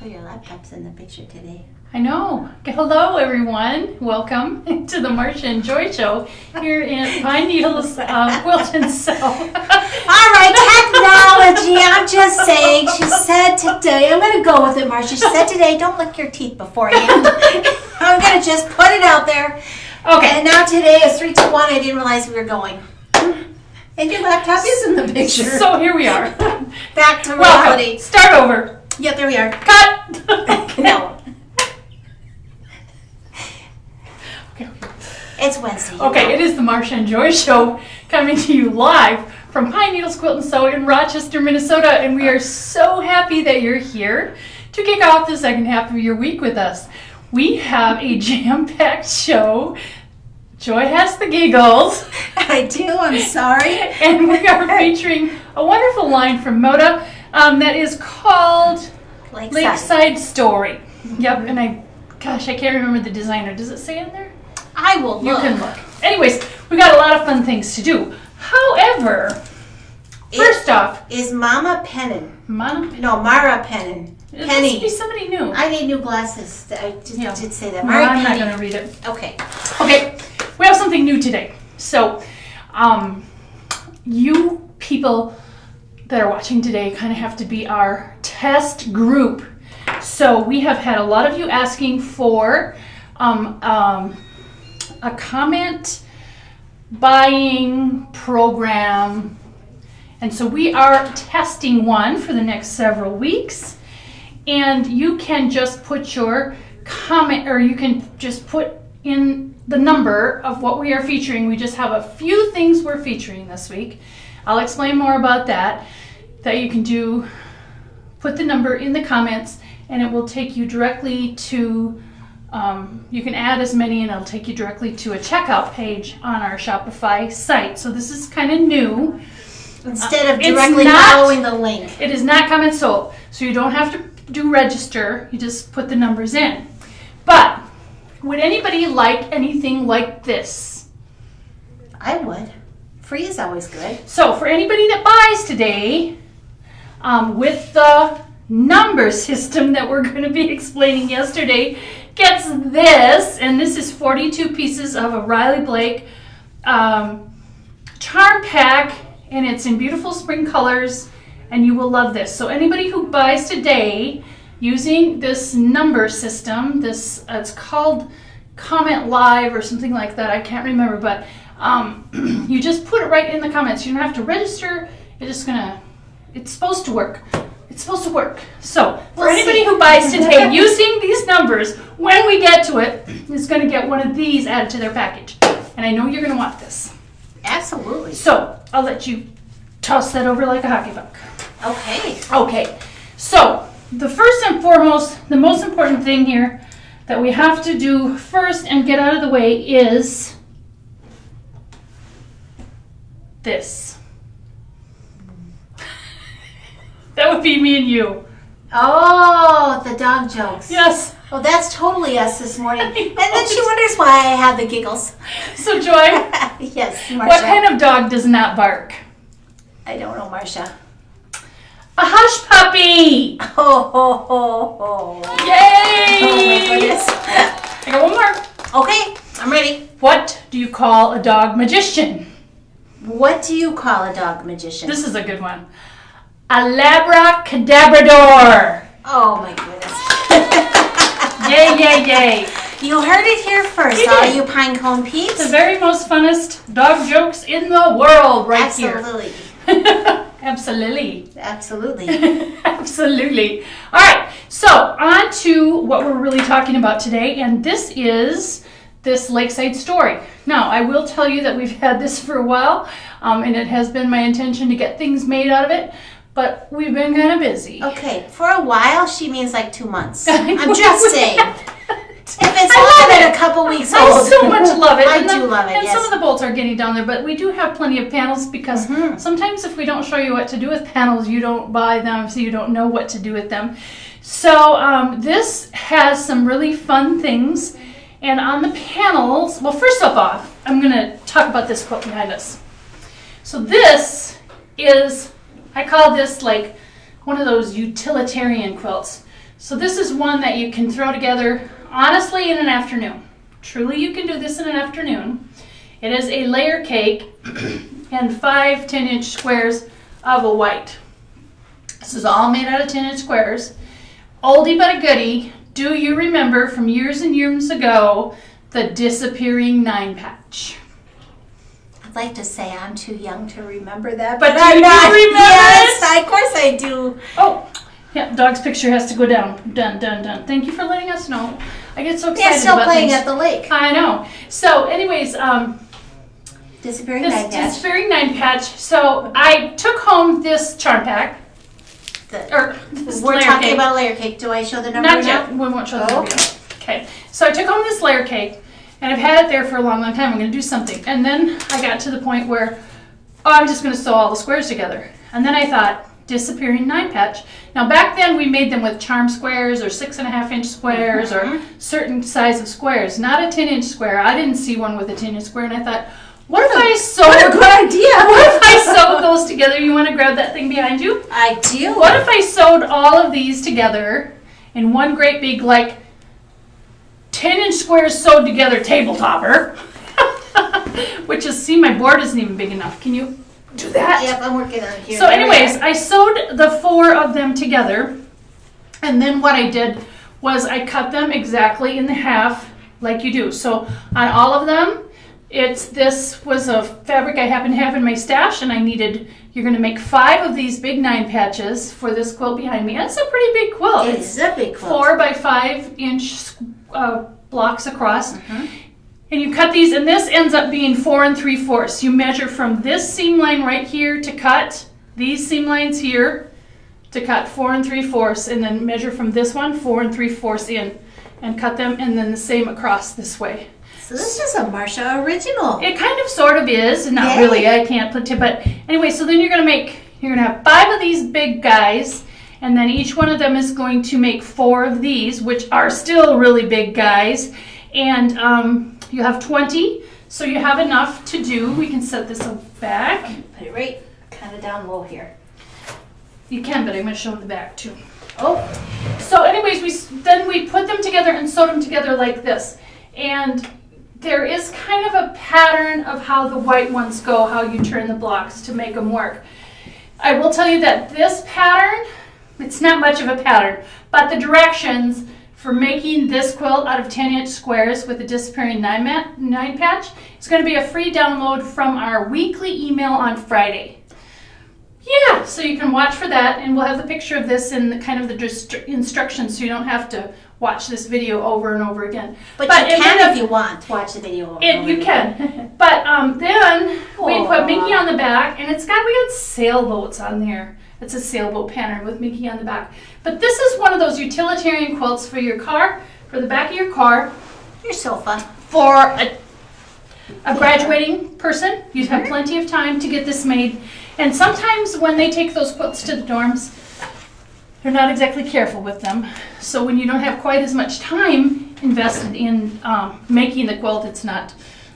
Oh, your laptop's in the picture today. I know. Hello, everyone. Welcome to the Marcia and Joy Show here in Pine Needles, Quilt and Sew. All right, technology. I'm just saying. She said today, I'm going to go with it, Marcia. She said today, don't lick your teeth beforehand. I'm going to just put it out there. Okay. And now today is 3, 2, 1. I didn't realize we were going. And your laptop is in the picture. So here we are. Back to reality. Start over. Yep, there we are. Cut. No. Okay. It's Wednesday. Okay, it is the Marcia and Joy Show coming to you live from Pine Needles Quilt and Sew in Rochester, Minnesota, and we are so happy that you're here to kick off the second half of your week with us. We have a jam-packed show. Joy has the giggles. I do, I'm sorry. And we are featuring a wonderful line from Moda that is called Lakeside Story. Yep, and I can't remember the designer. Does it say in there? I will look. You can look. Anyways, we got a lot of fun things to do. However, first off, is Mara Pennon. Penny. Penny. It must be somebody new. I need new glasses. I did say that. No, I'm not going to read it. Okay. Okay, we have something new today. So, you people that are watching today kind of have to be our test group. So we have had a lot of you asking for a comment buying program. And so we are testing one for the next several weeks. And you can just put your comment, or you can just put in the number of what we are featuring. We just have a few things we're featuring this week. I'll explain more about that you can do. Put the number in the comments and it will take you directly to, you can add as many and it'll take you directly to a checkout page on our Shopify site. So this is kind of new. Instead of directly following the link. It is not comment sold. So you don't have to do register, you just put the numbers in. But would anybody like anything like this? I would. Free is always good. So for anybody that buys today, with the number system that we're going to be explaining yesterday, gets this, and this is 42 pieces of a Riley Blake charm pack, and it's in beautiful spring colors, and you will love this. So anybody who buys today using this number system, this it's called Comment Live or something like that, I can't remember, but you just put it right in the comments. You don't have to register. It's supposed to work. It's supposed to work. So for anybody who buys today using these numbers, when we get to it, is going to get one of these added to their package. And I know you're going to want this. Absolutely. So I'll let you toss that over like a hockey puck. Okay. Okay. So the first and foremost, the most important thing here that we have to do first and get out of the way is this. That would be me and you. Oh, the dog jokes. Yes. Well, that's totally us this morning. And then she wonders why I have the giggles. So, Joy. Yes, Marcia. What kind of dog does not bark? I don't know, Marcia. A hush puppy. Ho, ho, ho, ho. Yay! Oh, my goodness. I got one more. Okay, I'm ready. What do you call a dog magician? What do you call a dog magician? This is a good one. A labracadabrador. Oh, my goodness. Yay, yay, yay. You heard it here first, all you pinecone peeps. The very most funnest dog jokes in the world right Absolutely. here. Absolutely. Absolutely. Absolutely. All right, so on to what we're really talking about today, and this is this Lakeside Story. Now, I will tell you that we've had this for a while, and it has been my intention to get things made out of it, but we've been kind of busy. Okay, for a while, she means like 2 months. I'm just saying. If it's I longer than a couple weeks old. I so much love it. I do love it, and yes. some of the bolts are getting down there, but we do have plenty of panels because sometimes if we don't show you what to do with panels, you don't buy them, so you don't know what to do with them. So this has some really fun things. And on the panels, well, first of all, I'm going to talk about this quilt behind us. So this is, I call this like one of those utilitarian quilts. So this is one that you can throw together, honestly, in an afternoon. Truly, you can do this in an afternoon. It is a layer cake and 5 10-inch squares of a white. This is all made out of 10-inch squares. Oldie but a goodie. Do you remember from years and years ago the disappearing 9-patch? I'd like to say I'm too young to remember that, But do I'm you not. remember Yes, it? of course I do. Oh, yeah, dog's picture has to go down. Done, done, done. Thank you for letting us know. I get so excited Yeah, still about playing things. at the lake. I know. So anyways, Disappearing this 9-patch. disappearing 9-patch. So I took home this charm pack. This We're layer talking cake. about a layer cake. Do I show the number Not now? yet. We won't show the Oh, number yet. Okay. So I took home this layer cake, and I've had it there for a long, long time. I'm going to do something. And then I got to the point where, I'm just going to sew all the squares together. And then I thought, disappearing 9-patch. Now back then we made them with charm squares or 6.5-inch squares or certain size of squares, not a 10-inch square. I didn't see one with a 10-inch square, and I thought, what if I sewed? What a good idea. What if I sewed those together? You want to grab that thing behind you? I do. What if I sewed all of these together in one great big, like, 10-inch squares sewed together table topper? Which is, see, my board isn't even big enough. Can you do that? Yep, I'm working on it here. So anyways, I sewed the 4 of them together, and then what I did was I cut them exactly in the half like you do. So on all of them, this was a fabric I happen to have in my stash, and you're going to make 5 of these big 9-patches for this quilt behind me. That's a pretty big quilt. It is a big quilt. 4 by 5-inch blocks across. And you cut these, and this ends up being 4 3/4. You measure from this seam line right here to cut these seam lines here to cut 4 3/4, and then measure from this one 4 3/4 in, and cut them, and then the same across this way. So this is a Marcia original. It kind of sort of is, not Yay. really. I can't put it, but anyway. So then you're gonna have 5 of these big guys, and then each one of them is going to make 4 of these, which are still really big guys, and you have 20, so you have enough to do. We can set this back. Put it right kind of down low here. You can, but I'm going to show them the back too. Oh, So anyways, then we put them together and sewed them together like this. And there is kind of a pattern of how the white ones go, how you turn the blocks to make them work. I will tell you that this pattern, it's not much of a pattern, but the directions for making this quilt out of 10-inch squares with a disappearing 9-patch, it's going to be a free download from our weekly email on Friday. Yeah, so you can watch for that, and we'll have the picture of this in the kind of the instructions, so you don't have to watch this video over and over again. but you can if you want. Watch the video over and over You again. can. But then we Aw. put Mickey on the back, and we got sailboats on there. It's a sailboat pattern with Mickey on the back. But this is one of those utilitarian quilts for your car, for the back of your car, Your sofa. for a graduating person. You have plenty of time to get this made. And sometimes when they take those quilts to the dorms, they're not exactly careful with them. So when you don't have quite as much time invested in making the quilt, it's not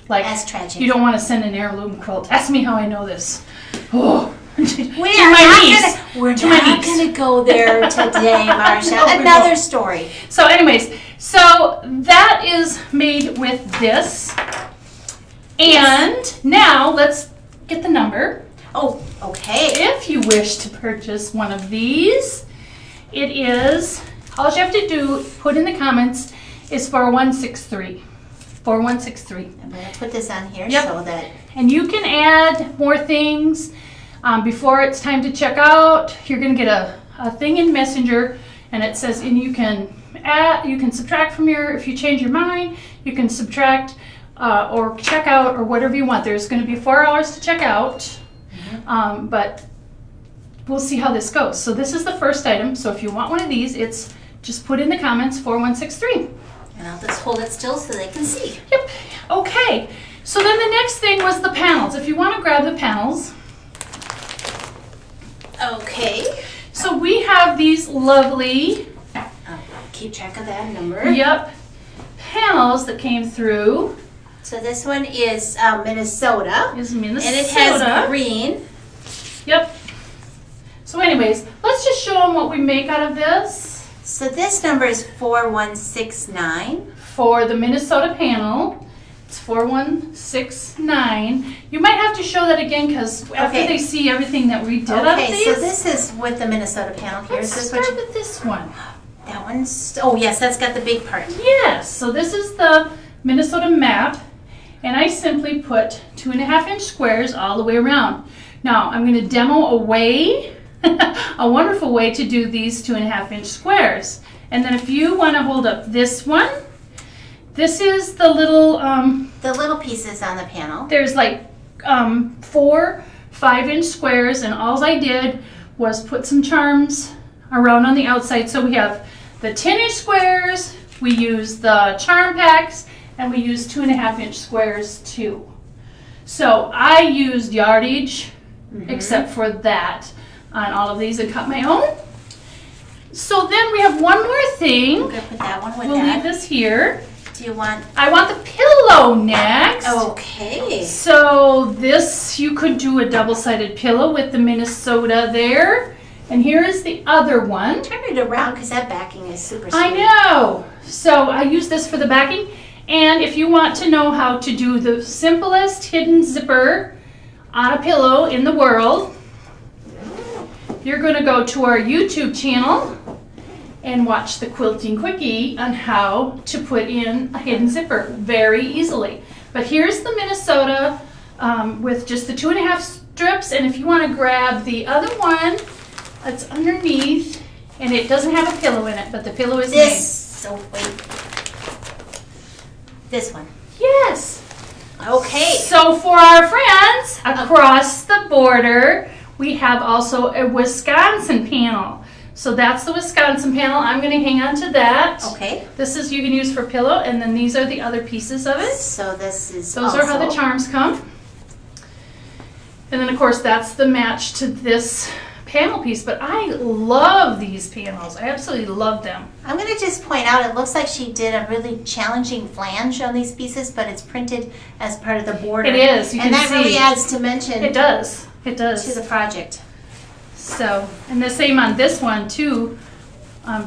like As tragic. you don't want to send an heirloom quilt. Ask me how I know this. Oh, We're to not my niece. not gonna go there today, Marcia. No, we Another won't. story. So anyways, so that is made with this. And now let's get the number. Oh, okay. If you wish to purchase one of these, it is, all you have to do, put in the comments, is 4163. 4163. I'm gonna put this on here Yep. so that And you can add more things before it's time to check out. You're going to get a thing in Messenger, and it says, and you can add, you can subtract from if you change your mind, you can subtract or check out or whatever you want. There's going to be 4 hours to check out, but we'll see how this goes. So this is the first item. So if you want one of these, it's just put in the comments 4163. and I'll just hold it still so they can see. Yep. Okay. So then the next thing was the panels. If you want to grab the panels. Okay. So we have these lovely, Keep track of that number. yep, panels that came through. So this one is Minnesota. Is Minnesota. And it has green. Yep. So anyways, let's just show them what we make out of this. So this number is 4169. For the Minnesota panel, it's 4169. You might have to show that again because after they see everything that we did of Okay, these. so this is with the Minnesota panel here. Let's Is this start what you, with this one. that one's, oh yes, that's got the big part. Yes, so this is the Minnesota map, and I simply put 2.5-inch squares all the way around. Now, I'm going to demo a way, a wonderful way to do these 2.5-inch squares. And then if you want to hold up this one, this is the little pieces on the panel. there's like 4 5-inch squares, and all I did was put some charms around on the outside. So we have the 10-inch squares, we use the charm packs, and we use 2.5-inch squares too. So I used yardage, except for that, on all of these and cut my own. So then we have one more thing. I'm gonna put that one with We'll leave that. this here. Do you want? I want the pillow next. Okay. So this, you could do a double-sided pillow with the Minnesota there. And here is the other one. Turn it around because that backing is super sweet. I know. So I use this for the backing. And if you want to know how to do the simplest hidden zipper on a pillow in the world, you're going to go to our YouTube channel and watch the Quilting Quickie on how to put in a hidden zipper very easily. But here's the Minnesota with just the 2.5 strips, and if you want to grab the other one that's underneath, and it doesn't have a pillow in it, but the pillow is made. So wait. This one. Yes. Okay. So for our friends across the border, we have also a Wisconsin panel. So that's the Wisconsin panel. I'm going to hang on to that. Okay. This is you can use for pillow, and then these are the other pieces of it. So this is Those are how the charms come. And then of course that's the match to this panel piece, but I love these panels. I absolutely love them. I'm going to just point out, it looks like she did a really challenging flange on these pieces, but it's printed as part of the border. It is. You and can that see. really adds dimension It does. It does. to the project. So, and the same on this one too.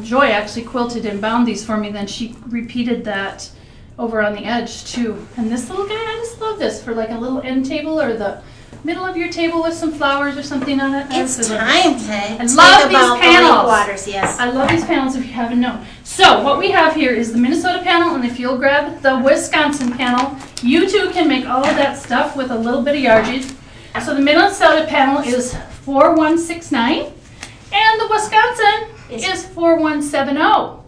Joy actually quilted and bound these for me, then she repeated that over on the edge too. And this little guy, I just love this for like a little end table or the middle of your table with some flowers or something on it. It's Absolutely. time to love talk these about panels. the lake waters, yes. I love these panels if you haven't known. So what we have here is the Minnesota panel, and if you'll grab the Wisconsin panel, you too can make all of that stuff with a little bit of yardage. So the Minnesota panel is 4169, and the Wisconsin is 4170.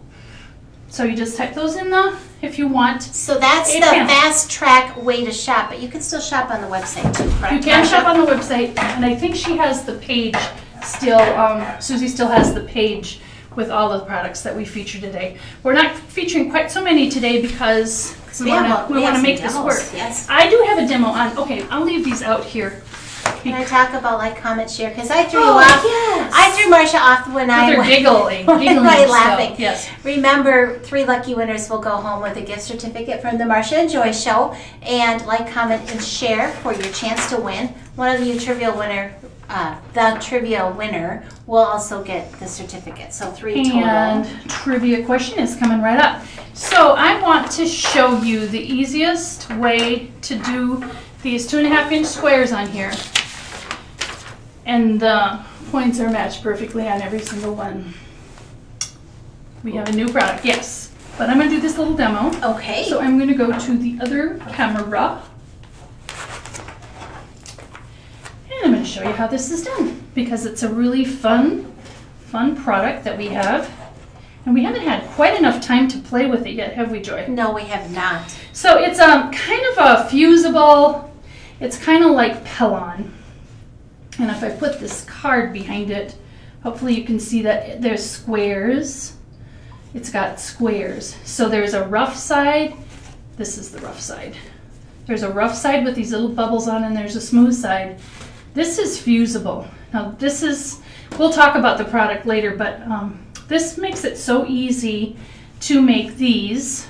So you just type those in if you want. So that's a the panel. fast track way to shop, but you can still shop on the website too, correct? You can shop on the website, and I think she has the page still, Susie still has the page with all the products that we feature today. We're not featuring quite so many today because we want to make this work. Yes. I do have a demo on, okay, I'll leave these out here. Can I talk about like, comment, share? Because I threw you Oh, off. yes. I threw Marcia off when I They're went. giggling Right, still. laughing. Yes. Remember, 3 lucky winners will go home with a gift certificate from the Marcia and Joy Show. And like, comment, and share for your chance to win. One of you trivia winner, the trivia winner, will also get the certificate. So 3 total. And trivia question is coming right up. So I want to show you the easiest way to do these 2.5-inch squares on here. And the points are matched perfectly on every single one. We have a new product, yes. But I'm going to do this little demo. Okay. So I'm going to go to the other camera. And I'm going to show you how this is done. Because it's a really fun product that we have. And we haven't had quite enough time to play with it yet, have we, Joy? No, we have not. So it's kind of a fusible, it's kind of like Pellon. And if I put this card behind it, hopefully you can see that there's squares. It's got squares. So there's a rough side. This is the rough side. There's a rough side with these little bubbles on, and there's a smooth side. This is fusible. Now this is, we'll talk about the product later, but this makes it so easy to make these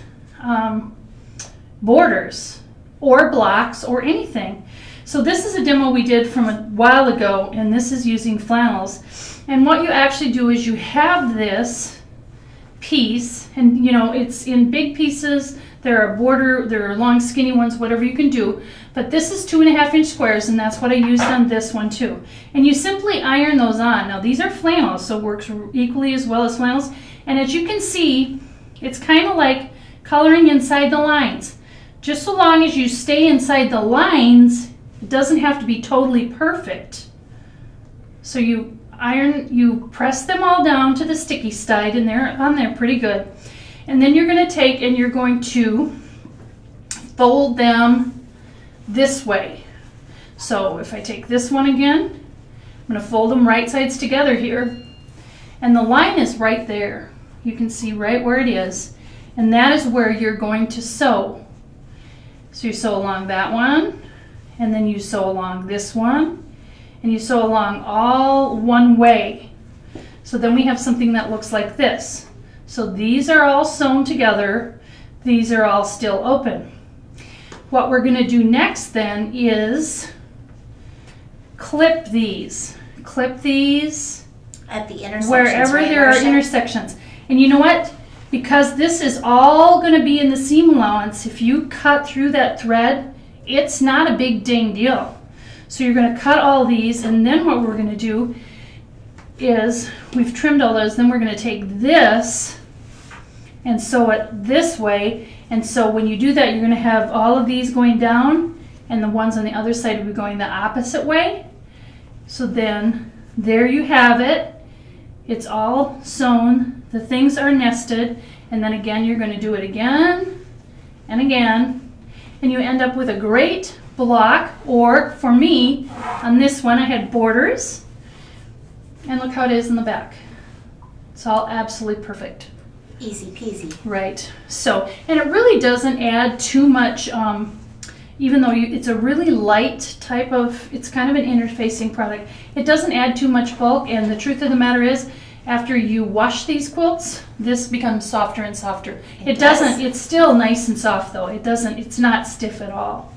borders or blocks or anything. So this is a demo we did from a while ago, and this is using flannels. And what you actually do is you have this piece, and you know, it's in big pieces. There are long skinny ones, whatever you can do, but this is 2.5-inch squares, and that's what I used on this one too. And you simply iron those on. Now these are flannels, so it works equally as well as flannels, and as you can see, it's kind of like coloring inside the lines. Just so long as you stay inside the lines, it doesn't have to be totally perfect. So you press them all down to the sticky side, and they're on there pretty good. And then you're going to take and you're going to fold them this way. So if I take this one again, I'm going to fold them right sides together here. And the line is right there. You can see right where it is. And that is where you're going to sew. So you sew along that one, and then you sew along this one, and you sew along all one way. So then we have something that looks like this. So these are all sewn together. These are all still open. What we're going to do next then is clip these. Clip these at the intersections, wherever right, there are Marcia? intersections. And you know what? Because this is all going to be in the seam allowance, if you cut through that thread, it's not a big dang deal. So you're going to cut all these, and then what we're going to do is, we've trimmed all those, then we're going to take this and sew it this way. And so when you do that, you're going to have all of these going down, and the ones on the other side will be going the opposite way. So then there you have it. It's all sewn. The things are nested, and then again you're going to do it again and again, and you end up with a great block. Or for me, on this one I had borders, and look how it is in the back. It's all absolutely perfect. Easy peasy. Right. So, and it really doesn't add too much, even though it's a really light type of, it's kind of an interfacing product. It doesn't add too much bulk, and the truth of the matter is, after you wash these quilts, this becomes softer and softer. It doesn't, it's still nice and soft though. It doesn't, it's not stiff at all.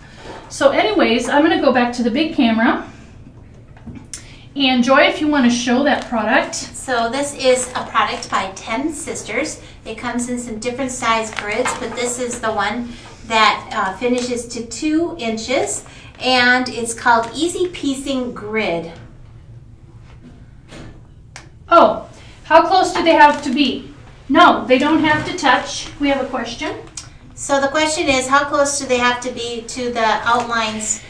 So anyways, I'm going to go back to the big camera. And Joy, if you want to show that product. So this is a product by 10 Sisters. It comes in some different size grids, but this is the one that finishes to 2 inches, and it's called Easy Piecing Grid. Oh, how close do they have to be? No, they don't have to touch. We have a question. So the question is, how close do they have to be to the outlines?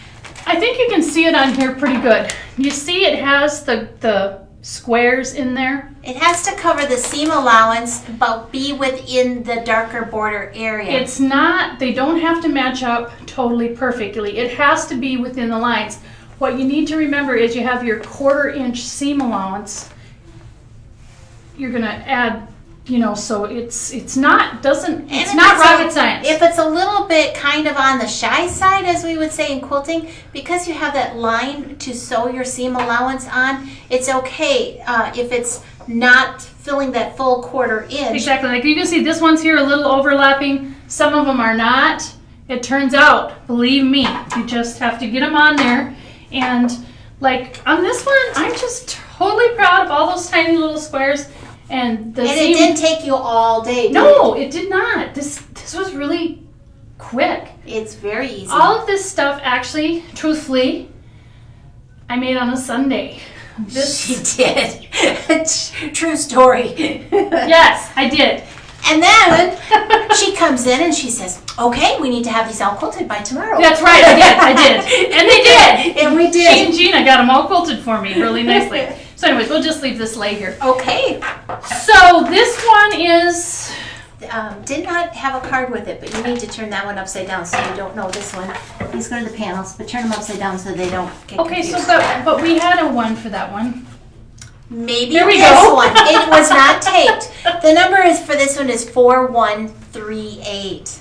I think you can see it on here pretty good. You see it has the squares in there. It has to cover the seam allowance, but be within the darker border area. It's not, they don't have to match up totally perfectly. It has to be within the lines. What you need to remember is you have your 1/4-inch seam allowance. You're gonna add, you know, so it's not rocket science. If it's a little bit kind of on the shy side, as we would say in quilting, because you have that line to sew your seam allowance on, it's okay if it's not filling that full 1/4 inch. Exactly, like you can see this one's here a little overlapping. Some of them are not. It turns out, believe me, you just have to get them on there. And like on this one, I'm just totally proud of all those tiny little squares. And it didn't take you all day. No, it did not. This was really quick. It's very easy. All of this stuff, actually, truthfully, I made on a Sunday. She did. True story. Yes, I did. And then she comes in and she says, okay, we need to have these all quilted by tomorrow. That's right, I did. And they did. And we did. She and Gina got them all quilted for me really nicely. So anyways, we'll just leave this lay here. Okay. So this one is... did not have a card with it, but you need to turn that one upside down so you don't know this one. These go to the panels, but turn them upside down so they don't get confused. So but we had a one for that one. Maybe There we this go. one. It was not taped. The number is for this one is 4138.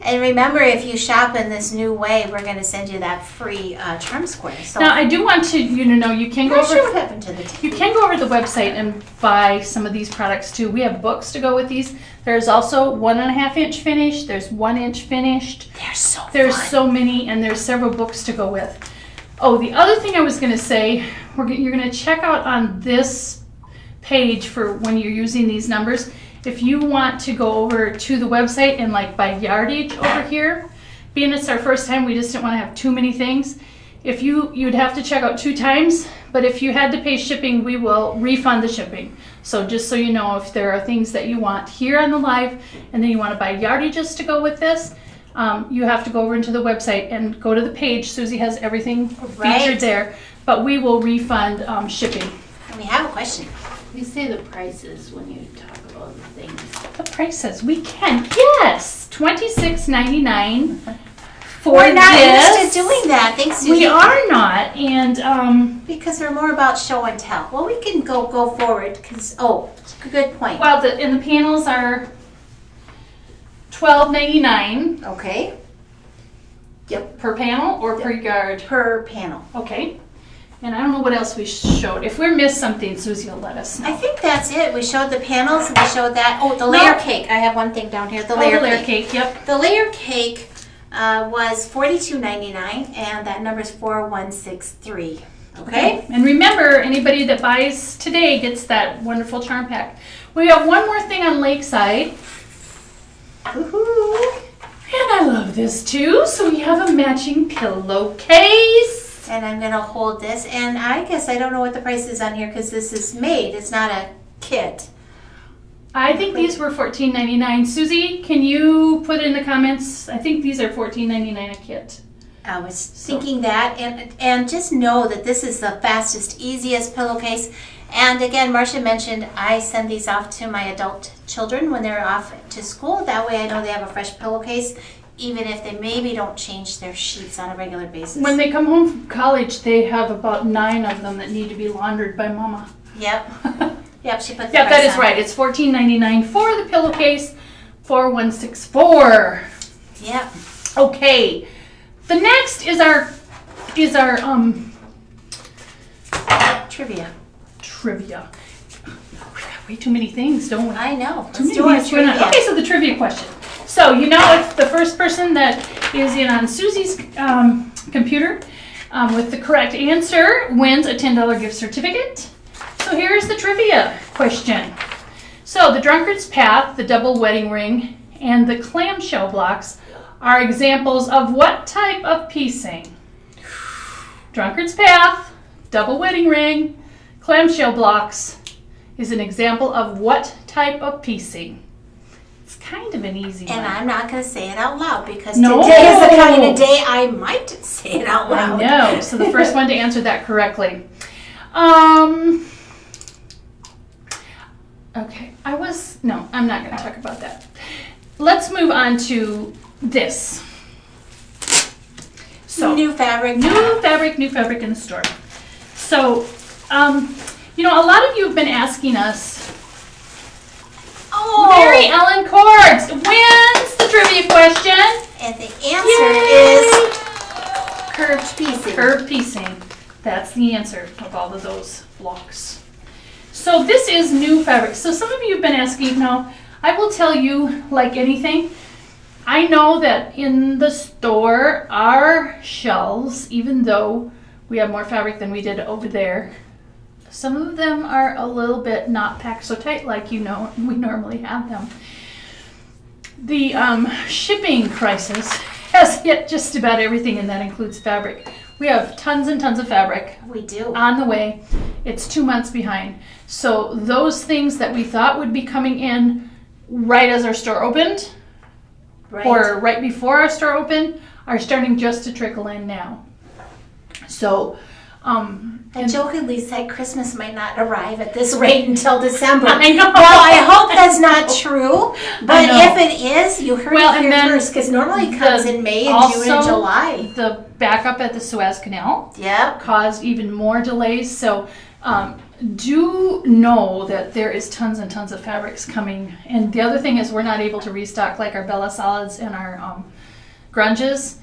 And remember, if you shop in this new way, we're going to send you that free charm square. So Now I do want you to know you can go I'm not over. sure what happened to the tape. You can go over to the website and buy some of these products too. We have books to go with these. There's also 1.5-inch finish. There's 1-inch finished. There's fun. so many, and there's several books to go with. Oh, the other thing I was going to say, you're going to check out on this page for when you're using these numbers. If you want to go over to the website and like by yardage over here, being it's our first time, we just didn't want to have too many things. If you'd have to check out 2 times, but if you had to pay shipping, we will refund the shipping. So just so you know, if there are things that you want here on the live and then you want to buy yardages to go with this, you have to go over into the website and go to the page. Susie has everything featured there, but we will refund shipping. And we have a question. You say the prices when you talk about the things. The prices, we can, yes, $26.99 for We're not this. used to doing that. Thanks, Susie. We are not, and Because we're more about show and tell. Well, we can go forward because, good point. well, the panels are $12.99 Okay, per panel or per yard. per panel. Okay, and I don't know what else we showed. If we missed something, Susie will let us know. I think that's it. We showed the panels and we showed that. Oh, the layer cake. I have one thing down here. The layer cake. Yep. The layer cake was $42.99 and that number is 4163. Okay? And remember, anybody that buys today gets that wonderful charm pack. We have one more thing on Lakeside. Woohoo! And I love this too. So we have a matching pillowcase. And I'm going to hold this. And I guess I don't know what the price is on here because this is made. It's not a kit. I think these were $14.99. Susie, can you put in the comments? I think these are $14.99 a kit. I was thinking that. And just know that this is the fastest, easiest pillowcase. And again, Marcia mentioned I send these off to my adult children when they're off to school. That way I know they have a fresh pillowcase, even if they maybe don't change their sheets on a regular basis. When they come home from college, they have about 9 of them that need to be laundered by Mama. Yep. Yep, she put the Yep, price that is on. right. It's $14.99 for the pillowcase, 4164. Yep. Okay. The next is our Trivia. trivia. We got way too many things, don't we? I know. Too Let's many do our things going on. trivia. Okay, so the trivia question. So you know, if the first person that is in on Susie's computer with the correct answer wins a $10 gift certificate. So here's the trivia question. So the Drunkard's Path, the double wedding ring, and the clamshell blocks are examples of what type of piecing? Drunkard's Path, double wedding ring, clamshell blocks is an example of what type of piecing? It's kind of an easy And one. I'm not going to say it out loud because No. today is the kind of day I might say it out I loud. know. So the first one to answer that correctly. Okay. I'm not going to talk about that. Let's move on to this. So New fabric. new fabric in the store. So, a lot of you have been asking us, Oh! Mary Ellen Cords wins the trivia question. And the answer is curved piecing. Curved piecing. That's the answer of all of those blocks. So this is new fabric. So some of you have been asking, now I will tell you, like anything, I know that in the store, our shelves, even though we have more fabric than we did over there, some of them are a little bit not packed so tight like we normally have them. The shipping crisis has hit just about everything, and that includes fabric. We have tons and tons of fabric We do. on the way. It's 2 months behind. So those things that we thought would be coming in right as our store opened, Right. or right before our store opened, are starting just to trickle in now. So, I jokingly said Christmas might not arrive at this rate until December. I know. Well, I hope that's not true. But know. if it is, you heard Well, it and here then first. Because normally it comes in May and June and also, July. the backup at the Suez Canal Yep. caused even more delays. So do know that there is tons and tons of fabrics coming. And the other thing is we're not able to restock like our Bella Solids and our grunges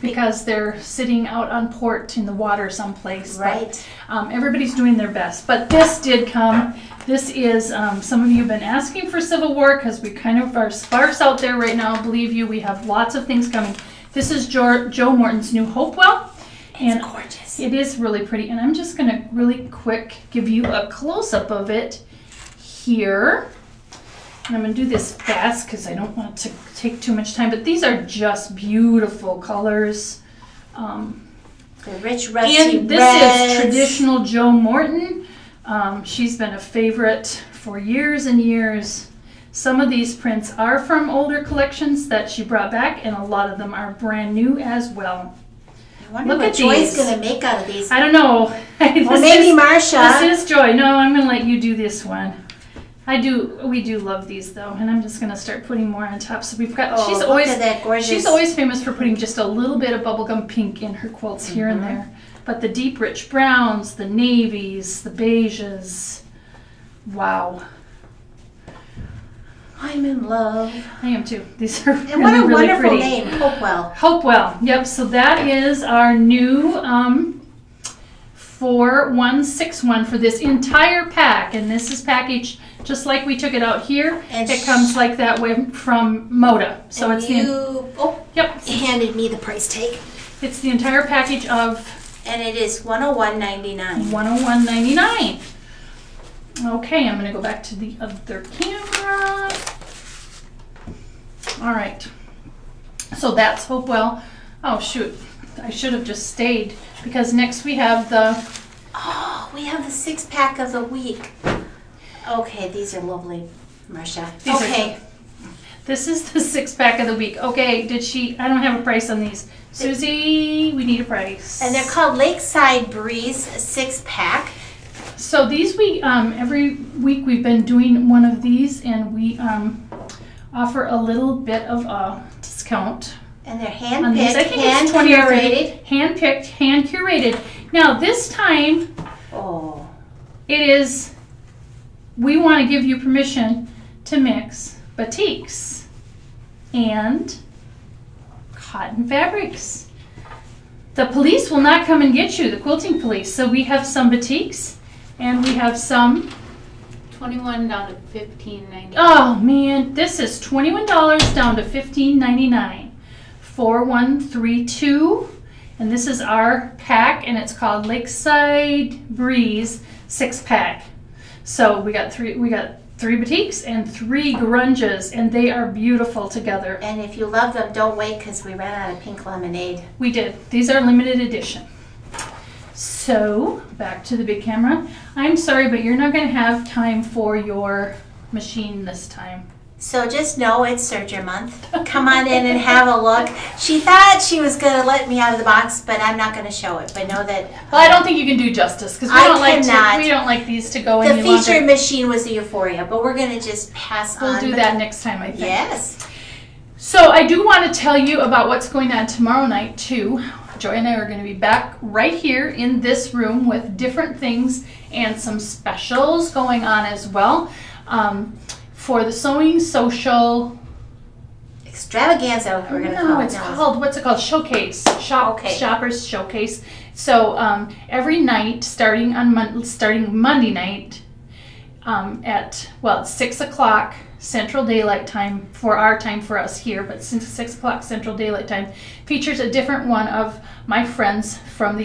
because they're sitting out on port in the water someplace. Right. But, everybody's doing their best. But this did come. This is, some of you have been asking for Civil War because we kind of are sparse out there right now. Believe you, we have lots of things coming. This is Joe Morton's new Hopewell. And It's gorgeous. it is really pretty. And I'm just going to really quick give you a close-up of it here. And I'm going to do this fast because I don't want it to take too much time. But these are just beautiful colors. The rich rusty And this reds. is traditional Jo Morton. She's been a favorite for years and years. Some of these prints are from older collections that she brought back, and a lot of them are brand new as well. I wonder Look what at Joy's these. going to make out of these. I don't know. Or maybe Marcia. This is Joy. No, I'm going to let you do this one. We do love these though, and I'm just going to start putting more on top. So we've got, Oh, she's look at that gorgeous. She's always famous for putting just a little bit of bubblegum pink in her quilts here and there. But the deep rich browns, the navies, the beiges. Wow. I'm in love. I am too. These are And really, what a really wonderful pretty. name, Hopewell. Hopewell. Yep, so that is our new 4161 for this entire pack. And this is packaged just like we took it out here. And it comes like that way from Moda. So And it's you handed me the price tag. it's the entire package of And it is $101.99. $101.99. Okay, I'm going to go back to the other camera. All right. So that's Hopewell. Oh, shoot. I should have just stayed because next we have the... Oh, we have the 6-pack of the week. Okay, these are lovely, Marcia. These are Okay. This is the 6-pack of the week. Okay, I don't have a price on these. Susie, we need a price. And they're called Lakeside Breeze 6-pack. So these every week we've been doing one of these, and we offer a little bit of a discount And they're on these. I hand-picked, think it's 20 or 30. hand-curated. Hand-picked, hand-curated. Now this time Oh, we want to give you permission to mix batiks and cotton fabrics. The police will not come and get you, the quilting police. So we have some batiks and we have some. 21 down to $15.99. Oh man, this is $21 down to $15.99. 4132. And this is our pack, and it's called Lakeside Breeze 6-pack. So we got three batiks and 3 grunges, and they are beautiful together. and if you love them, don't wait because we ran out of pink lemonade. We did. These are limited edition. So back to the big camera. I'm sorry, but you're not going to have time for your machine this time. So just know it's Serger month. Come on in and have a look. She thought she was going to let me out of the box, but I'm not going to show it. But know that Well, I don't think you can do justice because we I don't cannot. we don't like these to go the any longer. featured machine was the Euphoria, but we're going to just pass on. We'll do But that next time, I think. Yes. So I do want to tell you about what's going on tomorrow night too. Joy and I are going to be back right here in this room with different things and some specials going on as well. For the Sewing Social. Extravaganza, we're going to call it. It's called, what's it called? Showcase. Okay. Shoppers Showcase. So every night, starting Monday night, it's 6 o'clock Central Daylight Time for our time for us here, but since 6 o'clock Central Daylight Time features a different one of my friends from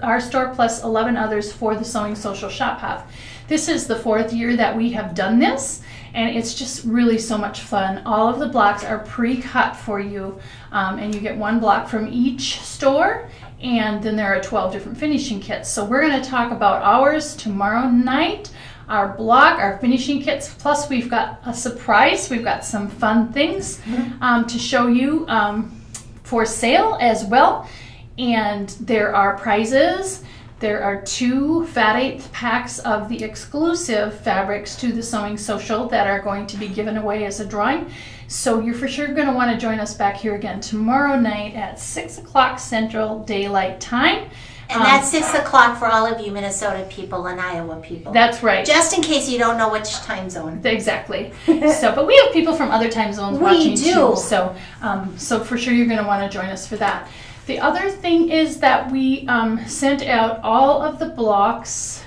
our store plus 11 others for the Sewing Social Shop Hop. This is the 4th year that we have done this, and it's just really so much fun. All of the blocks are pre-cut for you, and you get 1 block from each store, and then there are 12 different finishing kits. So we're going to talk about ours tomorrow night, our block, our finishing kits, plus we've got a surprise. We've got some fun things to show you for sale as well, and there are prizes. There are 2 Fat 8 packs of the exclusive fabrics to the Sewing Social that are going to be given away as a drawing. So you're for sure going to want to join us back here again tomorrow night at 6 o'clock Central Daylight Time. And that's 6 o'clock for all of you Minnesota people and Iowa people. That's right. Just in case you don't know which time zone. Exactly. But we have people from other time zones watching do. too. So for sure you're going to want to join us for that. The other thing is that we sent out all of the blocks.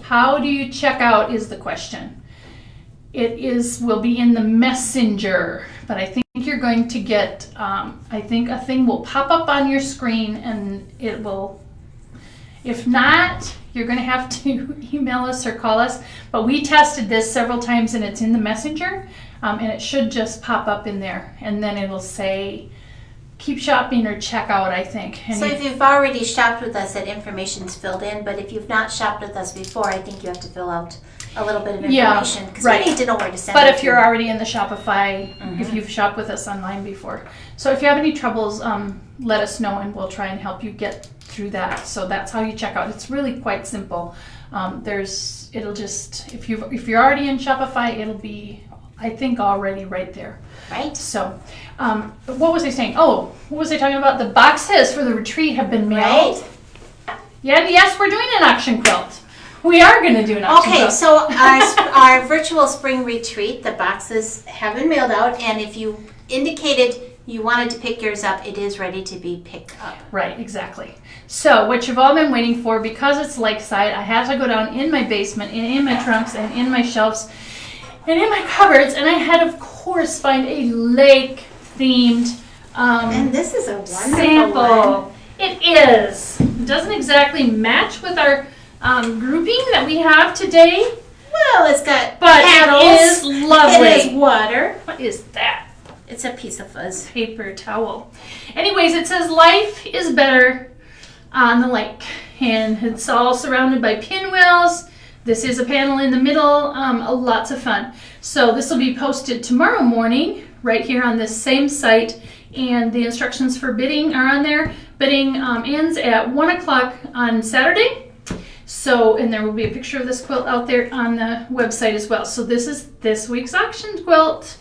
How do you check out is the question. Will be in the messenger, but I think you're you're going to get, I think a thing will pop up on your screen, and it will, if not, you're going to have to email us or call us. But we tested this several times, and it's in the messenger, and it should just pop up in there. And then it'll say, keep shopping or check out, I think. And So if you've already shopped with us, that information's filled in. But if you've not shopped with us before, I think you have to fill out a little bit of information. Because right. we need to know where to send But it if you're to. already in the Shopify, if you've shopped with us online before. So if you have any troubles, let us know, and we'll try and help you get through that. So that's how you check out. It's really quite simple. It'll just, if you're already in Shopify, it'll be, I think, already right there. Right? So, what was I saying? Oh, what was I talking about? The boxes for the retreat have been mailed. Right. Yeah, yes, we're doing an auction quilt. We are going to do an auction Okay, quilt. so our virtual spring retreat, the boxes have been mailed out, and if you indicated you wanted to pick yours up, it is ready to be picked up. Right, exactly. So, what you've all been waiting for, because it's lakeside, I had to go down in my basement, and in my trunks, and in my shelves, and in my cupboards, and I had, of course, find a lake-themed And this is a wonderful sample. one. It is. It doesn't exactly match with our grouping that we have today, Well, it's got but paddles. it is lovely. It is water. What is that? It's a piece of fuzz. Paper towel. Anyways, it says life is better on the lake, and it's all surrounded by pinwheels. This is a panel in the middle. Lots of fun. So this will be posted tomorrow morning right here on this same site, and the instructions for bidding are on there. Bidding ends at 1 o'clock on Saturday. So, and there will be a picture of this quilt out there on the website as well. So this is this week's auction quilt.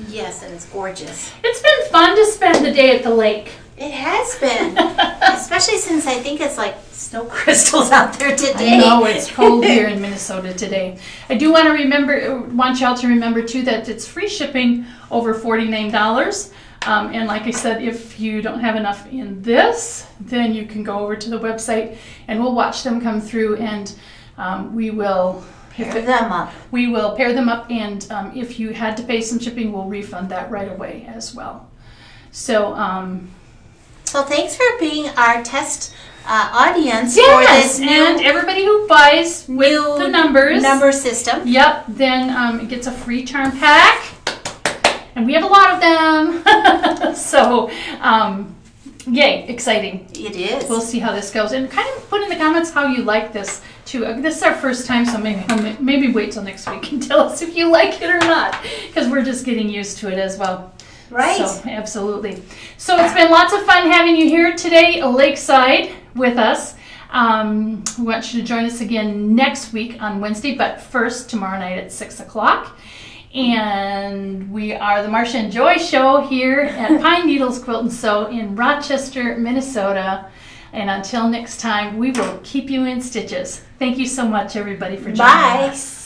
Yes, and it's gorgeous. It's been fun to spend the day at the lake. It has been, especially since I think it's like snow crystals out there today. I know it's cold here in Minnesota today. I do want y'all to remember too that it's free shipping over $49. And like I said, if you don't have enough in this, then you can go over to the website and we'll watch them come through, and we will Pair them up. We will pair them up, and if you had to pay some shipping, we'll refund that right away as well. So, So thanks for being our test audience yes, for this and new everybody who buys with the numbers. number system. Yep, then it gets a free charm pack, and we have a lot of them. So, yay, exciting. It is. We'll see how this goes, and kind of put in the comments how you like this too. This is our first time, so maybe wait till next week and tell us if you like it or not, because we're just getting used to it as well. Right. So, absolutely. So it's been lots of fun having you here today, Lakeside, with us. We want you to join us again next week on Wednesday, but first tomorrow night at 6 o'clock. And we are the Marcia and Joy Show here at Pine Needles Quilt and Sew in Rochester, Minnesota. And until next time, we will keep you in stitches. Thank you so much, everybody, for joining us.